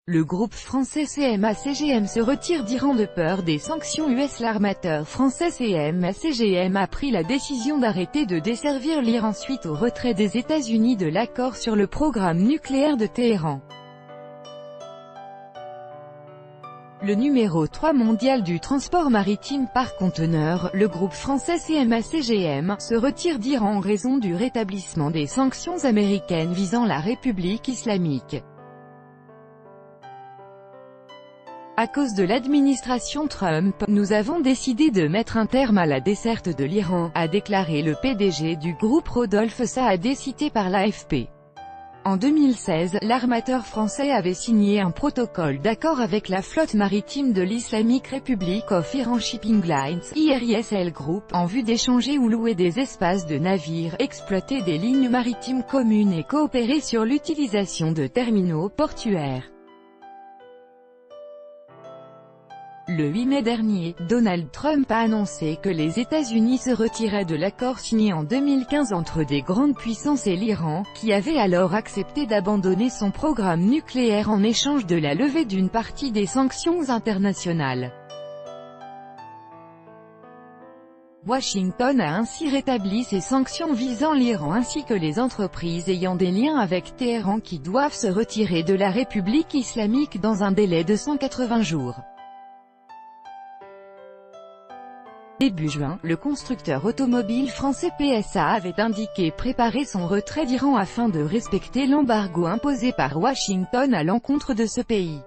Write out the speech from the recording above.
Le groupe français CMA-CGM se retire d'Iran de peur des sanctions US. L'armateur français CMA-CGM a pris la décision d'arrêter de desservir l'Iran suite au retrait des États-Unis de l'accord sur le programme nucléaire de Téhéran. Le numéro 3 mondial du transport maritime par conteneur, le groupe français CMA-CGM, se retire d'Iran en raison du rétablissement des sanctions américaines visant la République islamique. À cause de l'administration Trump, nous avons décidé de mettre un terme à la desserte de l'Iran, a déclaré le PDG du groupe Rodolphe Saadé cité par l'AFP. En 2016, l'armateur français avait signé un protocole d'accord avec la flotte maritime de l'Islamic Republic of Iran Shipping Lines, IRISL Group, en vue d'échanger ou louer des espaces de navires, exploiter des lignes maritimes communes et coopérer sur l'utilisation de terminaux portuaires. Le 8 mai dernier, Donald Trump a annoncé que les États-Unis se retiraient de l'accord signé en 2015 entre des grandes puissances et l'Iran, qui avait alors accepté d'abandonner son programme nucléaire en échange de la levée d'une partie des sanctions internationales. Washington a ainsi rétabli ses sanctions visant l'Iran ainsi que les entreprises ayant des liens avec Téhéran qui doivent se retirer de la République islamique dans un délai de 180 jours. Début juin, le constructeur automobile français PSA avait indiqué préparer son retrait d'Iran afin de respecter l'embargo imposé par Washington à l'encontre de ce pays.